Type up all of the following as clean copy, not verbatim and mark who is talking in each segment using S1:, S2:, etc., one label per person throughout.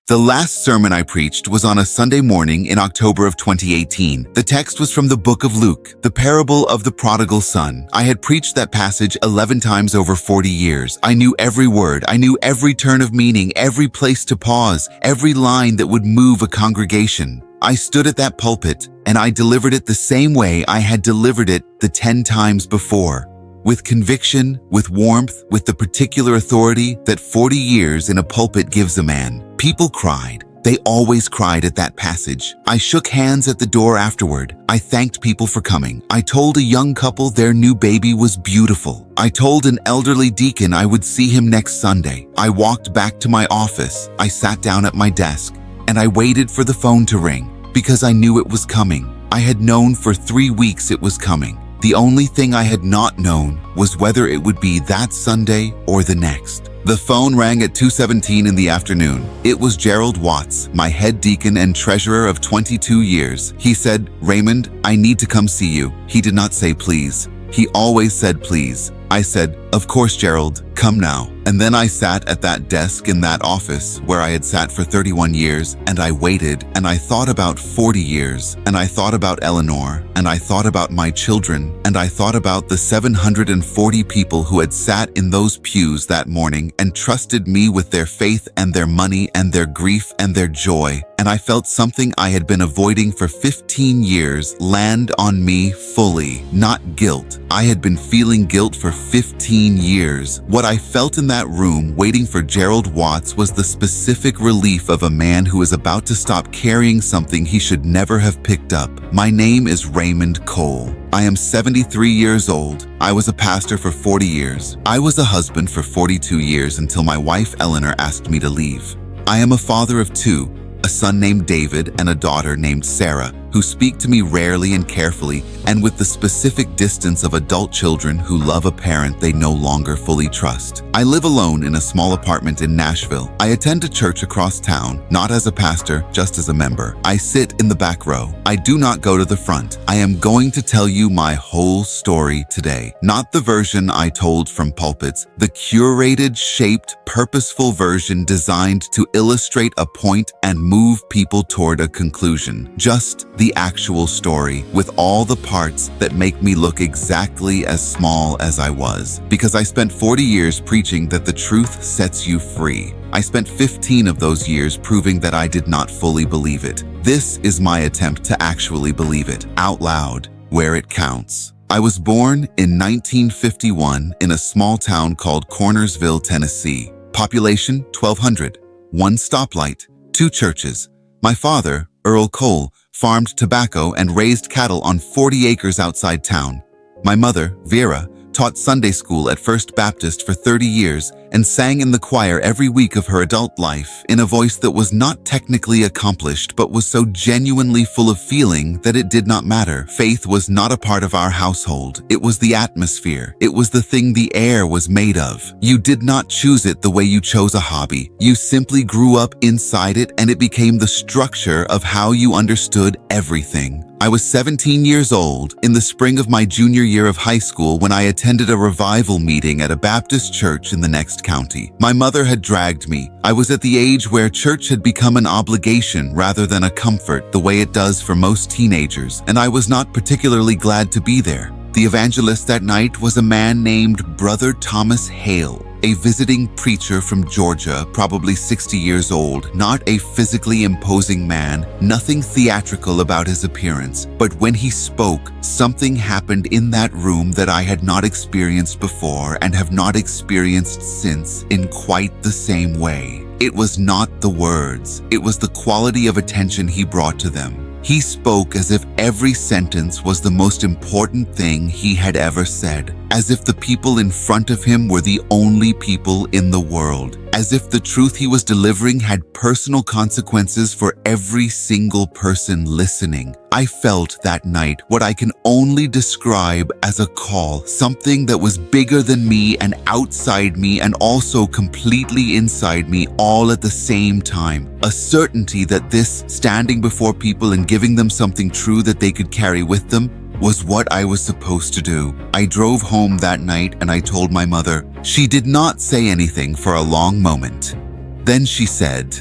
S1: The last sermon I preached was on a Sunday morning in October of 2018. The text was from the book of Luke, the parable of the prodigal son. I had preached that passage 11 times over 40 years. I knew every word. I knew every turn of meaning, every place to pause, every line that would move a congregation. I stood at that pulpit and I delivered it the same way I had delivered it the 10 times before. With conviction, with warmth, with the particular authority that 40 years in a pulpit gives a man. People cried. They always cried at that passage. I shook hands at the door afterward. I thanked people for coming. I told a young couple their new baby was beautiful. I told an elderly deacon I would see him next Sunday. I walked back to my office. I sat down at my desk and I waited for the phone to ring because I knew it was coming. I had known for 3 weeks it was coming. The only thing I had not known was whether it would be that Sunday or the next. The phone rang at 2:17 in the afternoon. It was Gerald Watts, my head deacon and treasurer of 22 years. He said, "Raymond, I need to come see you." He did not say please. He always said please. I said, "Of course, Gerald, come now." And then I sat at that desk in that office where I had sat for 31 years, and I waited, and I thought about 40 years, and I thought about Eleanor, and I thought about my children, and I thought about the 740 people who had sat in those pews that morning and trusted me with their faith and their money and their grief and their joy. And I felt something I had been avoiding for 15 years land on me fully, not guilt. I had been feeling guilt for 15 years. What I felt in that room waiting for Gerald Watts was the specific relief of a man who is about to stop carrying something he should never have picked up. My name is Raymond Cole. I am 73 years old. I was a pastor for 40 years. I was a husband for 42 years until my wife Eleanor asked me to leave. I am a father of 2, a son named David and a daughter named Sarah, who speak to me rarely and carefully and with the specific distance of adult children who love a parent they no longer fully trust. I live alone in a small apartment in Nashville. I attend a church across town, not as a pastor, just as a member. I sit in the back row. I do not go to the front. I am going to tell you my whole story today, not the version I told from pulpits, the curated, shaped, purposeful version designed to illustrate a point and move people toward a conclusion. Just the actual story with all the parts that make me look exactly as small as I was. Because I spent 40 years preaching that the truth sets you free. I spent 15 of those years proving that I did not fully believe it. This is my attempt to actually believe it out loud, where it counts. I was born in 1951 in a small town called Cornersville, Tennessee. Population 1,200. 1 stoplight, 2 churches. My father, Earl Cole, farmed tobacco and raised cattle on 40 acres outside town. My mother, Vera, taught Sunday school at First Baptist for 30 years and sang in the choir every week of her adult life in a voice that was not technically accomplished but was so genuinely full of feeling that it did not matter. Faith was not a part of our household. It was the atmosphere. It was the thing the air was made of. You did not choose it the way you chose a hobby. You simply grew up inside it and it became the structure of how you understood everything. I was 17 years old in the spring of my junior year of high school when I attended a revival meeting at a Baptist church in the next county. My mother had dragged me. I was at the age where church had become an obligation rather than a comfort, the way it does for most teenagers, and I was not particularly glad to be there. The evangelist that night was a man named Brother Thomas Hale, a visiting preacher from Georgia, probably 60 years old, not a physically imposing man, nothing theatrical about his appearance. But when he spoke, something happened in that room that I had not experienced before and have not experienced since in quite the same way. It was not the words, it was the quality of attention he brought to them. He spoke as if every sentence was the most important thing he had ever said, as if the people in front of him were the only people in the world, as if the truth he was delivering had personal consequences for every single person listening. I felt that night what I can only describe as a call, something that was bigger than me and outside me and also completely inside me all at the same time. A certainty that this, standing before people and giving them something true that they could carry with them, was what I was supposed to do. I drove home that night and I told my mother. She did not say anything for a long moment. Then she said,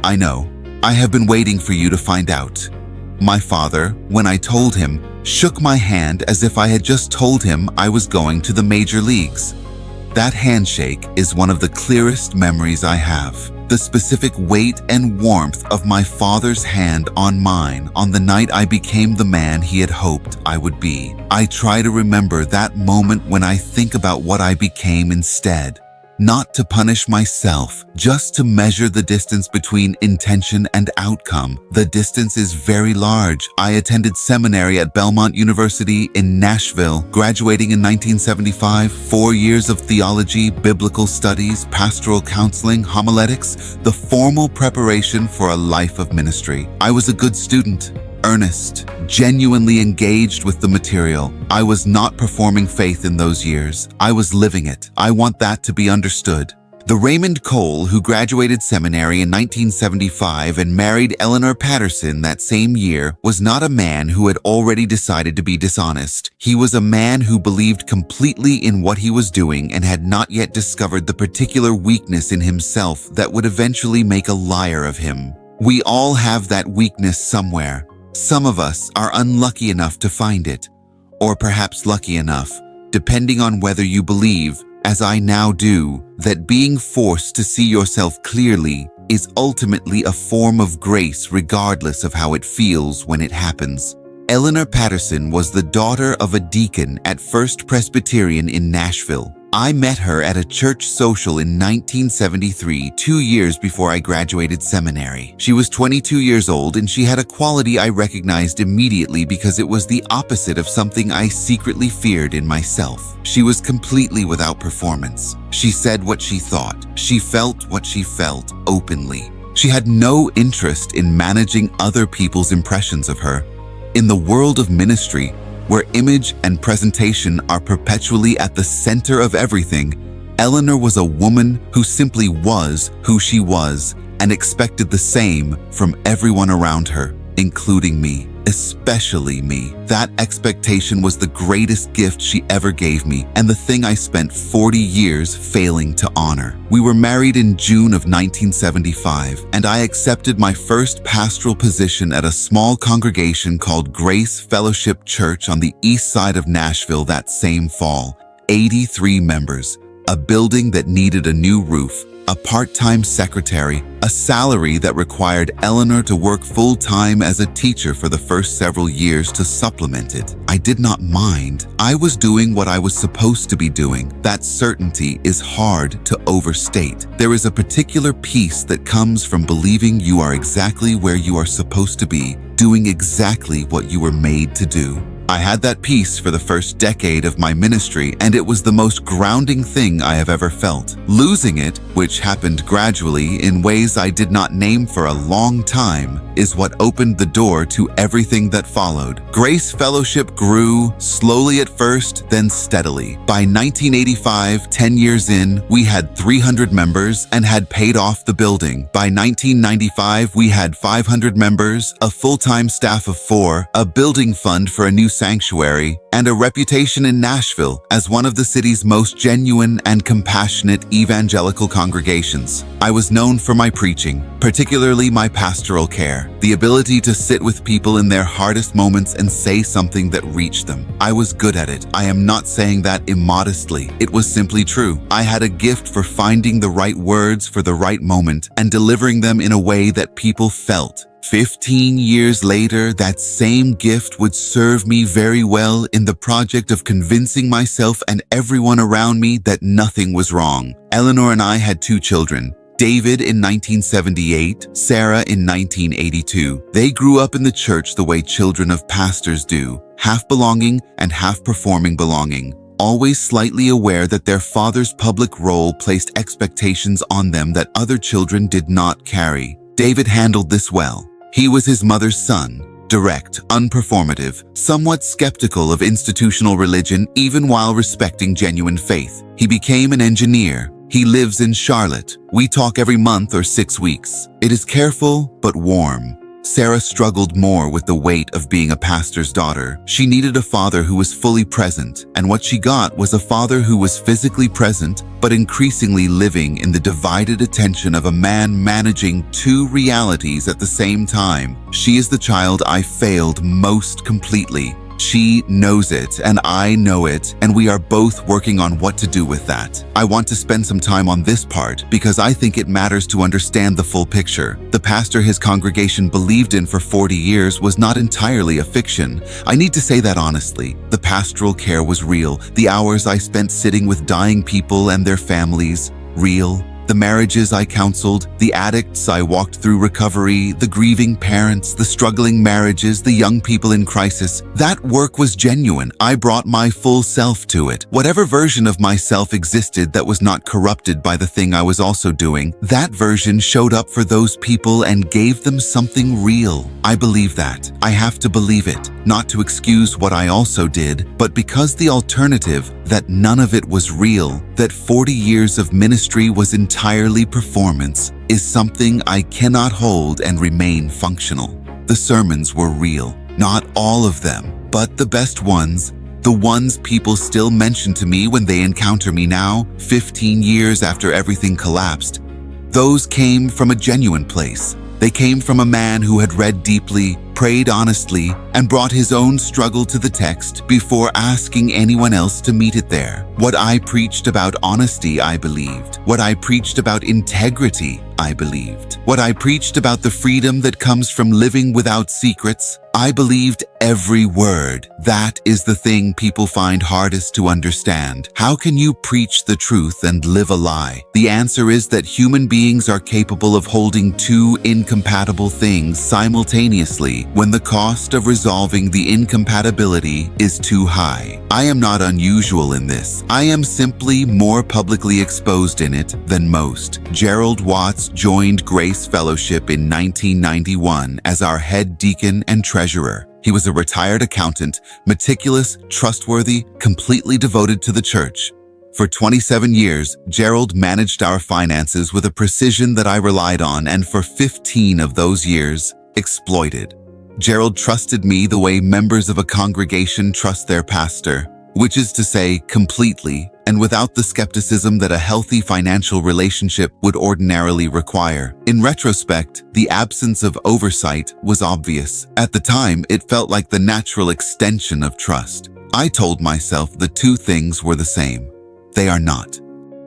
S1: I know. I have been waiting for you to find out. My father, when I told him, shook my hand as if I had just told him I was going to the major leagues. That handshake is one of the clearest memories I have. The specific weight and warmth of my father's hand on mine on the night I became the man he had hoped I would be. I try to remember that moment when I think about what I became instead. Not to punish myself, just to measure the distance between intention and outcome. The distance is very large. I attended seminary at Belmont University in Nashville, graduating in 1975, 4 years of theology, biblical studies, pastoral counseling, homiletics, the formal preparation for a life of ministry. I was a good student. Earnest, genuinely engaged with the material. I was not performing faith in those years. I was living it. I want that to be understood. The Raymond Cole who graduated seminary in 1975 and married Eleanor Patterson that same year was not a man who had already decided to be dishonest. He was a man who believed completely in what he was doing and had not yet discovered the particular weakness in himself that would eventually make a liar of him. We all have that weakness somewhere. Some of us are unlucky enough to find it, or perhaps lucky enough, depending on whether you believe, as I now do, that being forced to see yourself clearly is ultimately a form of grace regardless of how it feels when it happens. Eleanor Patterson was the daughter of a deacon at First Presbyterian in Nashville. I met her at a church social in 1973, 2 years before I graduated seminary. She was 22 years old and she had a quality I recognized immediately because it was the opposite of something I secretly feared in myself. She was completely without performance. She said what she thought. She felt what she felt openly. She had no interest in managing other people's impressions of her. In the world of ministry, where image and presentation are perpetually at the center of everything, Eleanor was a woman who simply was who she was and expected the same from everyone around her, including me, especially me. That expectation was the greatest gift she ever gave me and the thing I spent 40 years failing to honor. We were married in June of 1975, and I accepted my first pastoral position at a small congregation called Grace Fellowship Church on the east side of Nashville that same fall. 83 members, a building that needed a new roof, a part-time secretary, a salary that required Eleanor to work full-time as a teacher for the first several years to supplement it. I did not mind. I was doing what I was supposed to be doing. That certainty is hard to overstate. There is a particular peace that comes from believing you are exactly where you are supposed to be, doing exactly what you were made to do. I had that peace for the first decade of my ministry, and it was the most grounding thing I have ever felt. Losing it, which happened gradually in ways I did not name for a long time, is what opened the door to everything that followed. Grace Fellowship grew, slowly at first, then steadily. By 1985, 10 years in, we had 300 members and had paid off the building. By 1995, we had 500 members, a full-time staff of 4, a building fund for a new sanctuary, and a reputation in Nashville as one of the city's most genuine and compassionate evangelical congregations. I was known for my preaching, particularly my pastoral care, the ability to sit with people in their hardest moments and say something that reached them. I was good at it. I am not saying that immodestly. It was simply true. I had a gift for finding the right words for the right moment and delivering them in a way that people felt. 15 years later, that same gift would serve me very well in the project of convincing myself and everyone around me that nothing was wrong. Eleanor and I had 2 children, David in 1978, Sarah in 1982. They grew up in the church the way children of pastors do, half belonging and half performing belonging, always slightly aware that their father's public role placed expectations on them that other children did not carry. David handled this well. He was his mother's son, direct, unperformative, somewhat skeptical of institutional religion even while respecting genuine faith. He became an engineer. He lives in Charlotte. We talk every month or 6 weeks. It is careful but warm. Sarah struggled more with the weight of being a pastor's daughter. She needed a father who was fully present, and what she got was a father who was physically present, but increasingly living in the divided attention of a man managing two realities at the same time. She is the child I failed most completely. She knows it, and I know it, and we are both working on what to do with that. I want to spend some time on this part because I think it matters to understand the full picture. The pastor his congregation believed in for 40 years was not entirely a fiction. I need to say that honestly. The pastoral care was real. The hours I spent sitting with dying people and their families, real. The marriages I counseled, the addicts I walked through recovery, the grieving parents, the struggling marriages, the young people in crisis. That work was genuine. I brought my full self to it. Whatever version of myself existed that was not corrupted by the thing I was also doing, that version showed up for those people and gave them something real. I believe that. I have to believe it, not to excuse what I also did, but because the alternative, that none of it was real, that 40 years of ministry was entirely performance, is something I cannot hold and remain functional. The sermons were real, not all of them, but the best ones, the ones people still mention to me when they encounter me now, 15 years after everything collapsed. Those came from a genuine place. They came from a man who had read deeply, prayed honestly, and brought his own struggle to the text before asking anyone else to meet it there. What I preached about honesty, I believed. What I preached about integrity, I believed. What I preached about the freedom that comes from living without secrets, I believed every word. That is the thing people find hardest to understand. How can you preach the truth and live a lie? The answer is that human beings are capable of holding two incompatible things simultaneously when the cost of resolving the incompatibility is too high. I am not unusual in this. I am simply more publicly exposed in it than most. Gerald Watts joined Grace Fellowship in 1991 as our head deacon and treasurer. He was a retired accountant, meticulous, trustworthy, completely devoted to the church. For 27 years, Gerald managed our finances with a precision that I relied on, and for 15 of those years, exploited. Gerald trusted me the way members of a congregation trust their pastor, which is to say, completely, and without the skepticism that a healthy financial relationship would ordinarily require. In retrospect, the absence of oversight was obvious. At the time, it felt like the natural extension of trust. I told myself the two things were the same. They are not.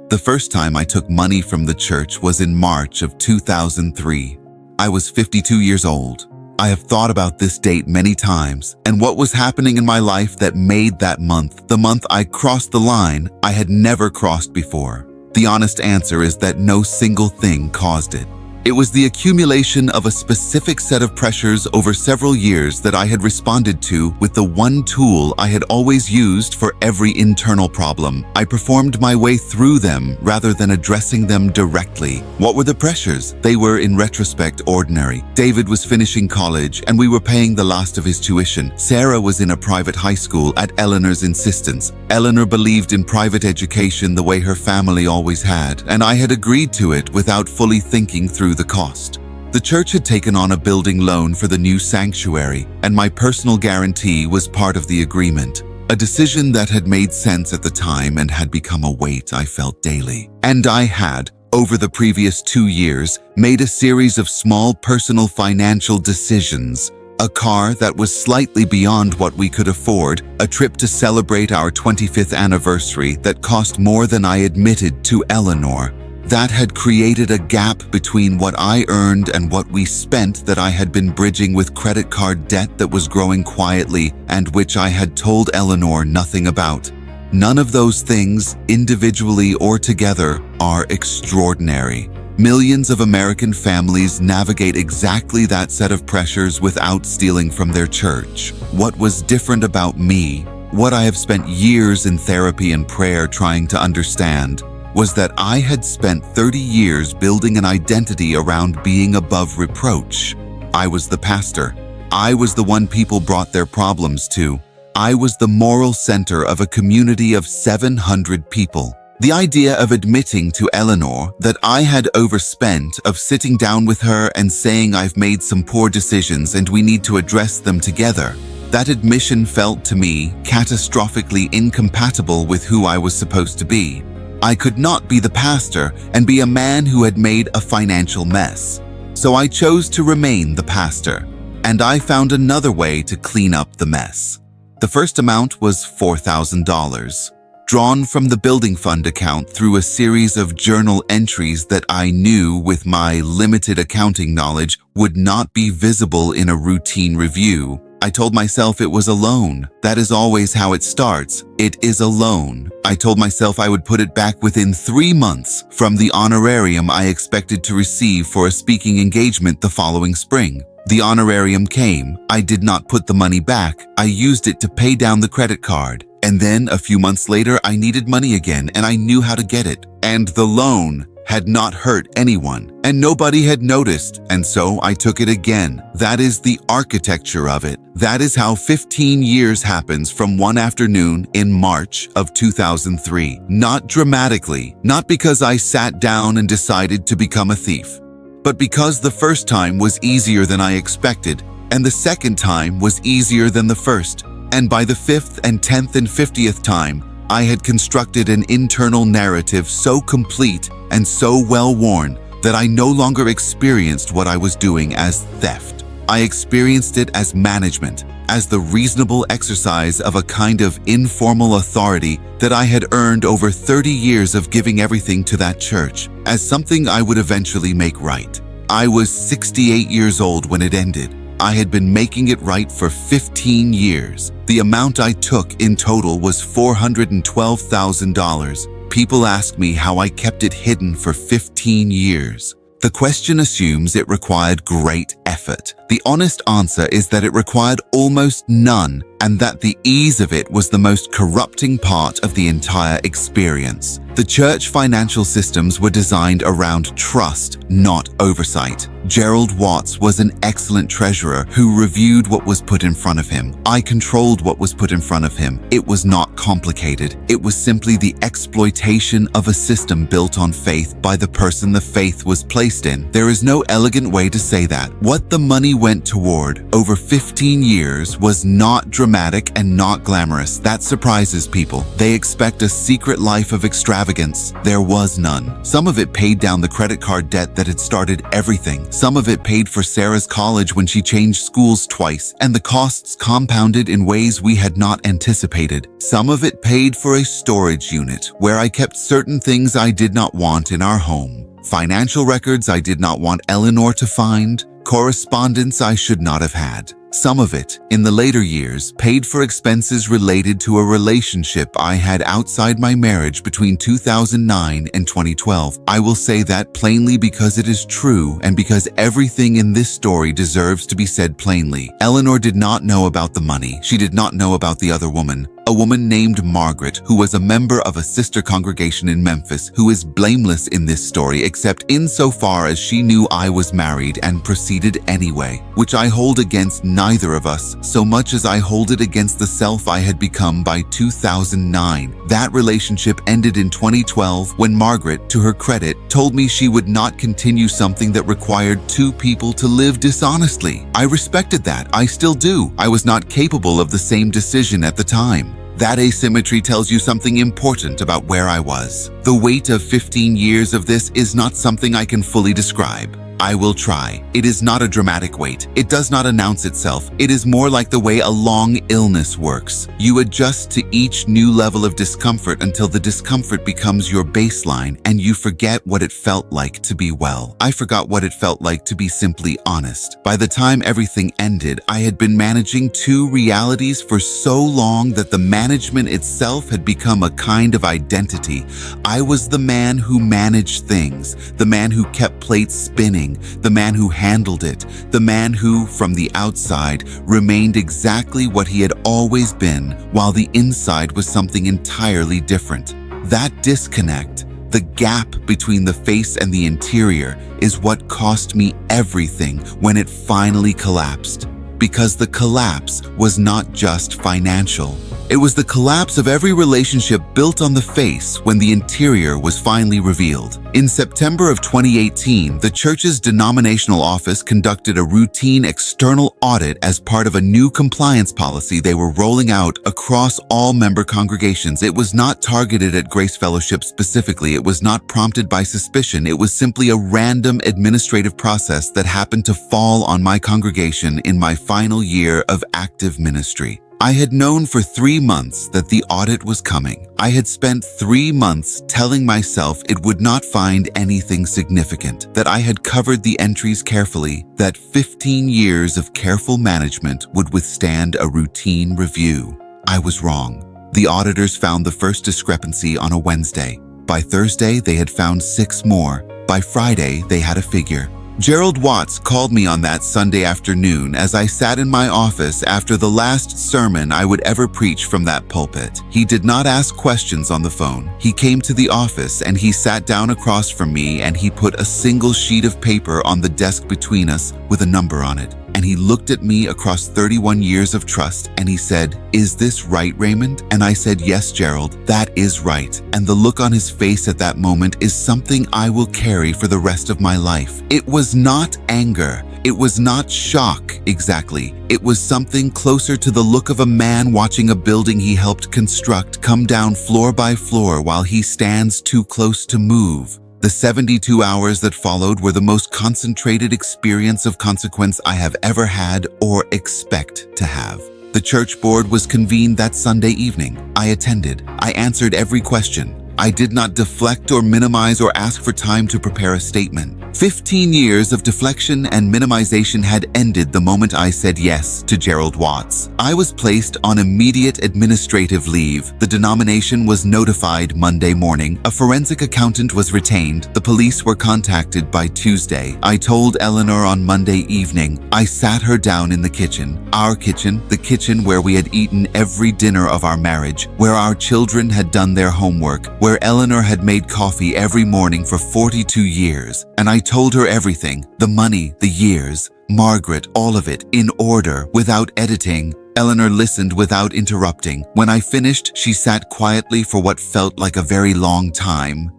S1: The first time I took money from the church was in March of 2003. I was 52 years old. I have thought about this date many times and what was happening in my life that made that month, the month I crossed the line I had never crossed before. The honest answer is that no single thing caused it. It was the accumulation of a specific set of pressures over several years that I had responded to with the one tool I had always used for every internal problem. I performed my way through them rather than addressing them directly. What were the pressures? They were, in retrospect, ordinary. David was finishing college and we were paying the last of his tuition. Sarah was in a private high school at Eleanor's insistence. Eleanor believed in private education the way her family always had, and I had agreed to it without fully thinking through the cost. The church had taken on a building loan for the new sanctuary, and my personal guarantee was part of the agreement. A decision that had made sense at the time and had become a weight I felt daily. And I had, over the previous 2 years, made a series of small personal financial decisions. A car that was slightly beyond what we could afford, a trip to celebrate our 25th anniversary that cost more than I admitted to Eleanor. That had created a gap between what I earned and what we spent that I had been bridging with credit card debt that was growing quietly and which I had told Eleanor nothing about. None of those things, individually or together, are extraordinary. Millions of American families navigate exactly that set of pressures without stealing from their church. What was different about me, what I have spent years in therapy and prayer trying to understand, was that I had spent 30 years building an identity around being above reproach. I was the pastor. I was the one people brought their problems to. I was the moral center of a community of 700 people. The idea of admitting to Eleanor that I had overspent, of sitting down with her and saying I've made some poor decisions and we need to address them together, that admission felt to me catastrophically incompatible with who I was supposed to be. I could not be the pastor and be a man who had made a financial mess. So I chose to remain the pastor, and I found another way to clean up the mess. The first amount was $4,000, drawn from the building fund account through a series of journal entries that I knew, with my limited accounting knowledge, would not be visible in a routine review. I told myself it was a loan. That is always how it starts. It is a loan. I told myself I would put it back within 3 months from the honorarium I expected to receive for a speaking engagement the following spring. The honorarium came. I did not put the money back. I used it to pay down the credit card. And then a few months later, I needed money again and I knew how to get it. And the loan had not hurt anyone, and nobody had noticed, and so I took it again. That is the architecture of it. That is how 15 years happens from one afternoon in March of 2003. Not dramatically, not because I sat down and decided to become a thief, but because the first time was easier than I expected, and the second time was easier than the first, and by the 5th and 10th and 50th time, I had constructed an internal narrative so complete and so well-worn that I no longer experienced what I was doing as theft. I experienced it as management, as the reasonable exercise of a kind of informal authority that I had earned over 30 years of giving everything to that church, as something I would eventually make right. I was 68 years old when it ended. I had been making it right for 15 years. The amount I took in total was $412,000. People ask me how I kept it hidden for 15 years. The question assumes it required great effort. The honest answer is that it required almost none, and that the ease of it was the most corrupting part of the entire experience. The church financial systems were designed around trust, not oversight. Gerald Watts was an excellent treasurer who reviewed what was put in front of him. I controlled what was put in front of him. It was not complicated. It was simply the exploitation of a system built on faith by the person the faith was placed in. There is no elegant way to say that. What the money went toward over 15 years was not dramatic and not glamorous. That surprises people. They expect a secret life of extravagance. There was none. Some of it paid down the credit card debt that had started everything. Some of it paid for Sarah's college when she changed schools twice, and the costs compounded in ways we had not anticipated. Some of it paid for a storage unit where I kept certain things I did not want in our home. Financial records I did not want Eleanor to find. Correspondence I should not have had. Some of it, in the later years, paid for expenses related to a relationship I had outside my marriage between 2009 and 2012. I will say that plainly because it is true and because everything in this story deserves to be said plainly. Eleanor did not know about the money. She did not know about the other woman. A woman named Margaret, who was a member of a sister congregation in Memphis, who is blameless in this story except insofar as she knew I was married and proceeded anyway, which I hold against neither of us so much as I hold it against the self I had become by 2009. That relationship ended in 2012 when Margaret, to her credit, told me she would not continue something that required two people to live dishonestly. I respected that. I still do. I was not capable of the same decision at the time. That asymmetry tells you something important about where I was. The weight of 15 years of this is not something I can fully describe. I will try. It is not a dramatic weight. It does not announce itself. It is more like the way a long illness works. You adjust to each new level of discomfort until the discomfort becomes your baseline and you forget what it felt like to be well. I forgot what it felt like to be simply honest. By the time everything ended, I had been managing two realities for so long that the management itself had become a kind of identity. I was the man who managed things, the man who kept plates spinning, the man who handled it, the man who, from the outside, remained exactly what he had always been, while the inside was something entirely different. That disconnect, the gap between the face and the interior, is what cost me everything when it finally collapsed. Because the collapse was not just financial. It was the collapse of every relationship built on the face when the interior was finally revealed. In September of 2018, the church's denominational office conducted a routine external audit as part of a new compliance policy they were rolling out across all member congregations. It was not targeted at Grace Fellowship specifically. It was not prompted by suspicion. It was simply a random administrative process that happened to fall on my congregation in my final year of active ministry. I had known for 3 months that the audit was coming. I had spent 3 months telling myself it would not find anything significant, that I had covered the entries carefully, that 15 years of careful management would withstand a routine review. I was wrong. The auditors found the first discrepancy on a Wednesday. By Thursday, they had found 6 more. By Friday, they had a figure. Gerald Watts called me on that Sunday afternoon as I sat in my office after the last sermon I would ever preach from that pulpit. He did not ask questions on the phone. He came to the office and he sat down across from me and he put a single sheet of paper on the desk between us with a number on it. And he looked at me across 31 years of trust and he said, "Is this right, Raymond?" And I said, "Yes, Gerald, that is right." And the look on his face at that moment is something I will carry for the rest of my life. It was not anger. It was not shock, exactly. It was something closer to the look of a man watching a building he helped construct come down floor by floor while he stands too close to move. The 72 hours that followed were the most concentrated experience of consequence I have ever had or expect to have. The church board was convened that Sunday evening. I attended. I answered every question. I did not deflect or minimize or ask for time to prepare a statement. 15 years of deflection and minimization had ended the moment I said yes to Gerald Watts. I was placed on immediate administrative leave. The denomination was notified Monday morning. A forensic accountant was retained. The police were contacted by Tuesday. I told Eleanor on Monday evening. I sat her down in the kitchen. Our kitchen, the kitchen where we had eaten every dinner of our marriage, where our children had done their homework, where Eleanor had made coffee every morning for 42 years. And I told her everything, the money, the years, Margaret, all of it, in order, without editing. Eleanor listened without interrupting. When I finished, she sat quietly for what felt like a very long time.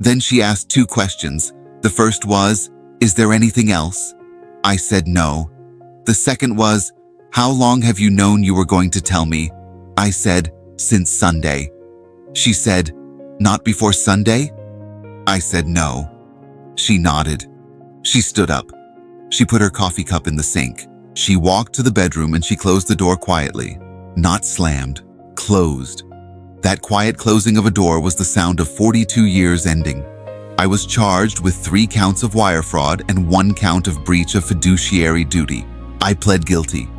S1: Then she asked 2 questions. The first was, "Is there anything else?" I said no. The second was, "How long have you known you were going to tell me?" I said, "Since Sunday." She said, "Not before Sunday?" I said no. She nodded. She stood up. She put her coffee cup in the sink. She walked to the bedroom and she closed the door quietly. Not slammed, closed. That quiet closing of a door was the sound of 42 years ending. I was charged with 3 counts of wire fraud and 1 count of breach of fiduciary duty. I pled guilty.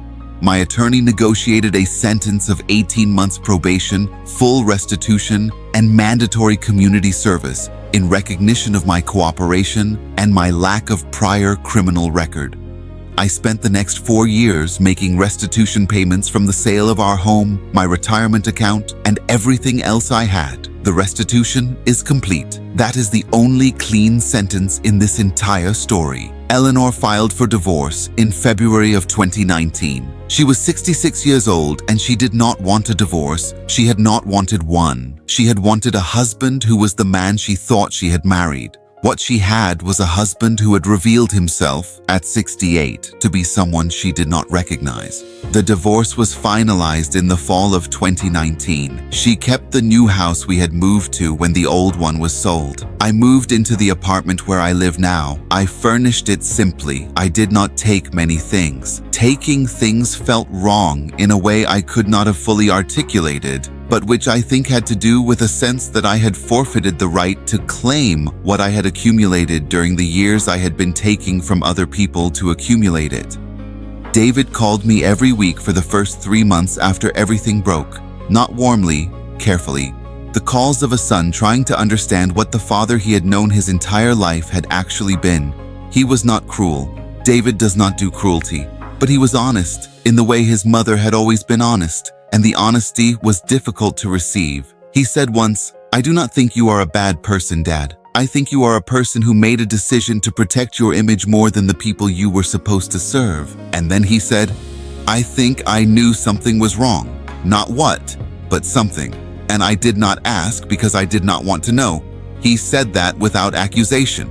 S1: My attorney negotiated a sentence of 18 months probation, full restitution, and mandatory community service in recognition of my cooperation and my lack of prior criminal record. I spent the next 4 years making restitution payments from the sale of our home, my retirement account, and everything else I had. The restitution is complete. That is the only clean sentence in this entire story. Eleanor filed for divorce in February of 2019. She was 66 years old and she did not want a divorce. She had not wanted one. She had wanted a husband who was the man she thought she had married. What she had was a husband who had revealed himself at 68 to be someone she did not recognize. The divorce was finalized in the fall of 2019. She kept the new house we had moved to when the old one was sold. I moved into the apartment where I live now. I furnished it simply. I did not take many things. Taking things felt wrong in a way I could not have fully articulated, but which I think had to do with a sense that I had forfeited the right to claim what I had accumulated during the years I had been taking from other people to accumulate it. David called me every week for the first 3 months after everything broke, not warmly, carefully. The calls of a son trying to understand what the father he had known his entire life had actually been. He was not cruel. David does not do cruelty, but he was honest in the way his mother had always been honest. And the honesty was difficult to receive. He said once, "I do not think you are a bad person, Dad. I think you are a person who made a decision to protect your image more than the people you were supposed to serve." And then he said, "I think I knew something was wrong. Not what, but something. And I did not ask because I did not want to know. He said that without accusation,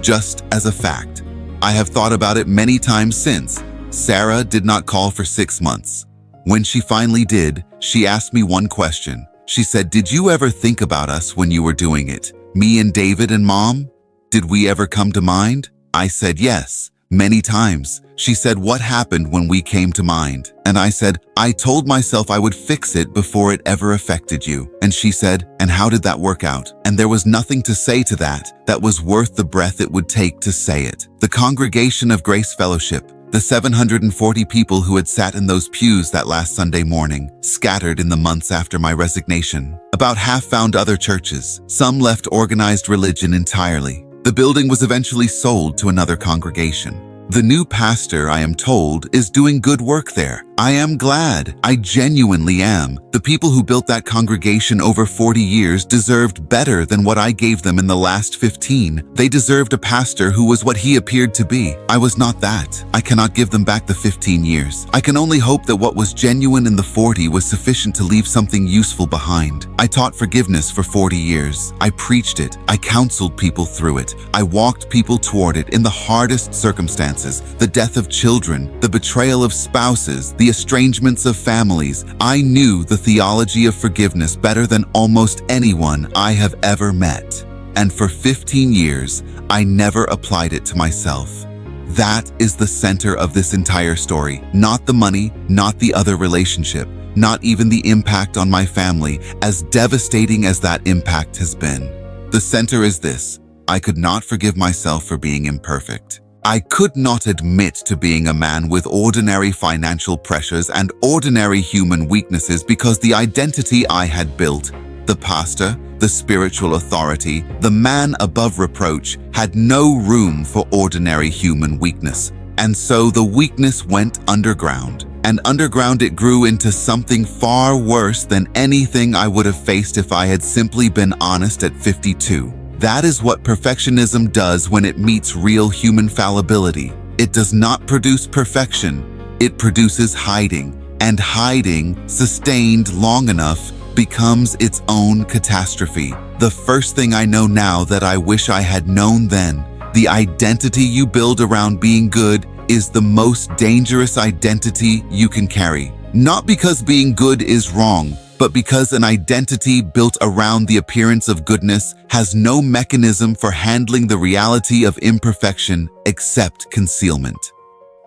S1: just as a fact. I have thought about it many times since. Sarah did not call for 6 months. When she finally did, she asked me one question. She said, "Did you ever think about us when you were doing it? Me and David and Mom? Did we ever come to mind?" I said yes, many times. She said, "What happened when we came to mind?" And I said, "I told myself I would fix it before it ever affected you." And she said, "And how did that work out?" And there was nothing to say to that was worth the breath it would take to say it. The congregation of Grace Fellowship, the 740 people who had sat in those pews that last Sunday morning, scattered in the months after my resignation. About half found other churches. Some left organized religion entirely. The building was eventually sold to another congregation. The new pastor, I am told, is doing good work there. I am glad. I genuinely am. The people who built that congregation over 40 years deserved better than what I gave them in the last 15. They deserved a pastor who was what he appeared to be. I was not that. I cannot give them back the 15 years. I can only hope that what was genuine in the 40 was sufficient to leave something useful behind. I taught forgiveness for 40 years. I preached it. I counseled people through it. I walked people toward it in the hardest circumstances. The death of children, the betrayal of spouses, the estrangements of families. I knew the theology of forgiveness better than almost anyone I have ever met. And for 15 years, I never applied it to myself. That is the center of this entire story. Not the money, not the other relationship, not even the impact on my family, as devastating as that impact has been. The center is this: I could not forgive myself for being imperfect. I could not admit to being a man with ordinary financial pressures and ordinary human weaknesses because the identity I had built, the pastor, the spiritual authority, the man above reproach, had no room for ordinary human weakness. And so the weakness went underground. And underground it grew into something far worse than anything I would have faced if I had simply been honest at 52. That is what perfectionism does when it meets real human fallibility. It does not produce perfection. It produces hiding. And hiding, sustained long enough, becomes its own catastrophe. The first thing I know now that I wish I had known then: the identity you build around being good is the most dangerous identity you can carry. Not because being good is wrong, but because an identity built around the appearance of goodness has no mechanism for handling the reality of imperfection except concealment.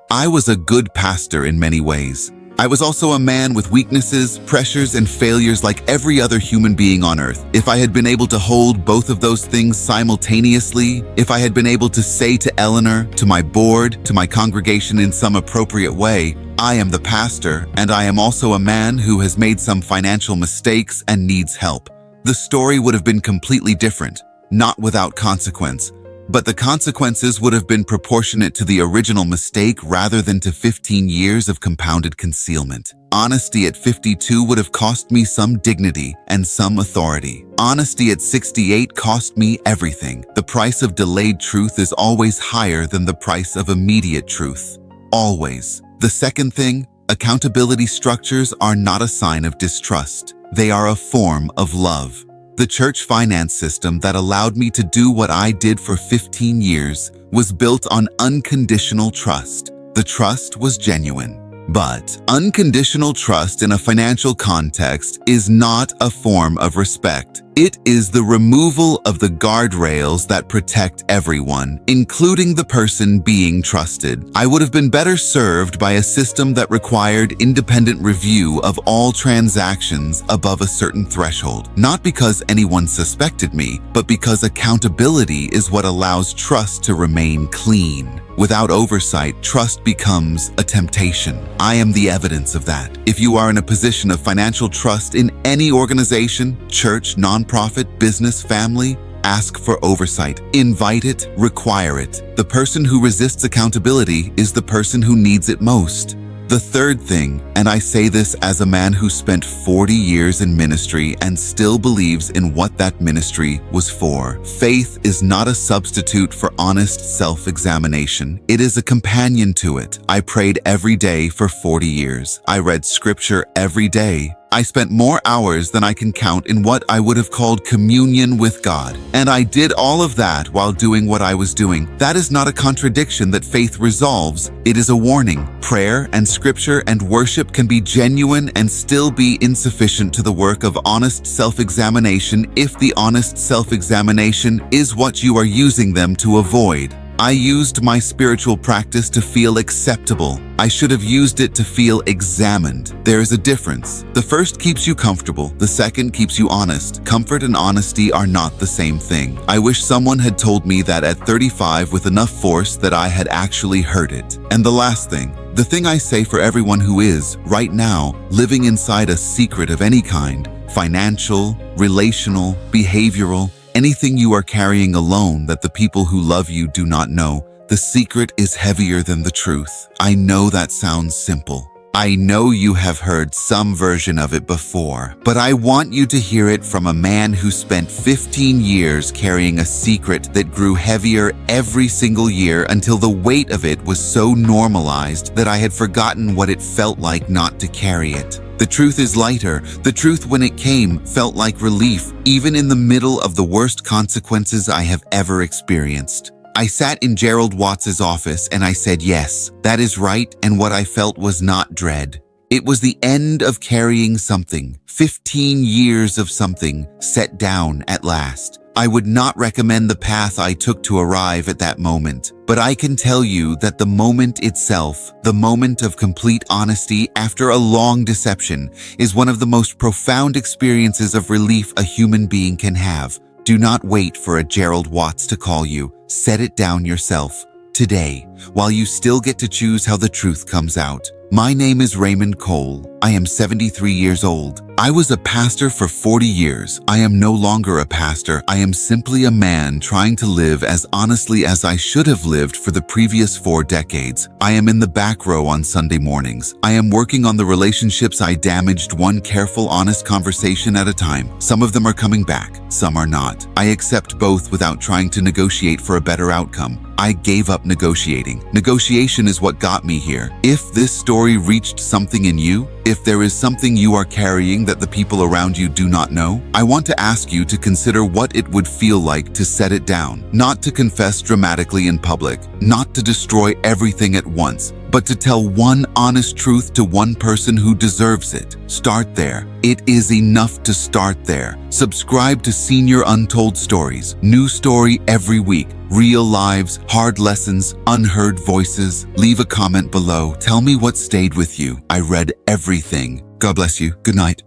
S1: I was a good pastor in many ways. I was also a man with weaknesses, pressures, and failures like every other human being on earth. If I had been able to hold both of those things simultaneously, if I had been able to say to Eleanor, to my board, to my congregation in some appropriate way, I am the pastor, and I am also a man who has made some financial mistakes and needs help, the story would have been completely different, not without consequence. But the consequences would have been proportionate to the original mistake rather than to 15 years of compounded concealment. Honesty at 52 would have cost me some dignity and some authority. Honesty at 68 cost me everything. The price of delayed truth is always higher than the price of immediate truth. Always. The second thing, accountability structures are not a sign of distrust. They are a form of love. The church finance system that allowed me to do what I did for 15 years was built on unconditional trust. The trust was genuine. But unconditional trust in a financial context is not a form of respect. It is the removal of the guardrails that protect everyone, including the person being trusted. I would have been better served by a system that required independent review of all transactions above a certain threshold. Not because anyone suspected me, but because accountability is what allows trust to remain clean. Without oversight, trust becomes a temptation. I am the evidence of that. If you are in a position of financial trust in any organization, church, nonprofit, business, family, ask for oversight. Invite it, require it. The person who resists accountability is the person who needs it most. The third thing, and I say this as a man who spent 40 years in ministry and still believes in what that ministry was for. Faith is not a substitute for honest self-examination. It is a companion to it. I prayed every day for 40 years. I read scripture every day I spent more hours than I can count in what I would have called communion with God. And I did all of that while doing what I was doing. That is not a contradiction that faith resolves. It is a warning. Prayer and scripture and worship can be genuine and still be insufficient to the work of honest self-examination if the honest self-examination is what you are using them to avoid. I used my spiritual practice to feel acceptable. I should have used it to feel examined. There is a difference. The first keeps you comfortable. The second keeps you honest. Comfort and honesty are not the same thing. I wish someone had told me that at 35 with enough force that I had actually heard it. And the last thing, the thing I say for everyone who is, right now, living inside a secret of any kind, financial, relational, behavioral, anything you are carrying alone that the people who love you do not know, the secret is heavier than the truth. I know that sounds simple. I know you have heard some version of it before, but I want you to hear it from a man who spent 15 years carrying a secret that grew heavier every single year until the weight of it was so normalized that I had forgotten what it felt like not to carry it. The truth is lighter. The truth, when it came, felt like relief, even in the middle of the worst consequences I have ever experienced. I sat in Gerald Watts's office and I said, yes, that is right, and what I felt was not dread. It was the end of carrying something, 15 years of something, set down at last. I would not recommend the path I took to arrive at that moment, but I can tell you that the moment itself, the moment of complete honesty after a long deception, is one of the most profound experiences of relief a human being can have. Do not wait for a Gerald Watts to call you. Set it down yourself, today, while you still get to choose how the truth comes out. My name is Raymond Cole. I am 73 years old. I was a pastor for 40 years. I am no longer a pastor. I am simply a man trying to live as honestly as I should have lived for the previous 4 decades. I am in the back row on Sunday mornings. I am working on the relationships I damaged, one careful, honest conversation at a time. Some of them are coming back, some are not. I accept both without trying to negotiate for a better outcome. I gave up negotiating. Negotiation is what got me here. If this story reached something in you, if there is something you are carrying that the people around you do not know, I want to ask you to consider what it would feel like to set it down, not to confess dramatically in public, not to destroy everything at once, but to tell one honest truth to one person who deserves it. Start there. It is enough to start there. Subscribe to Senior Untold Stories. New story every week. Real lives, hard lessons, unheard voices. Leave a comment below. Tell me what stayed with you. I read everything. God bless you. Good night.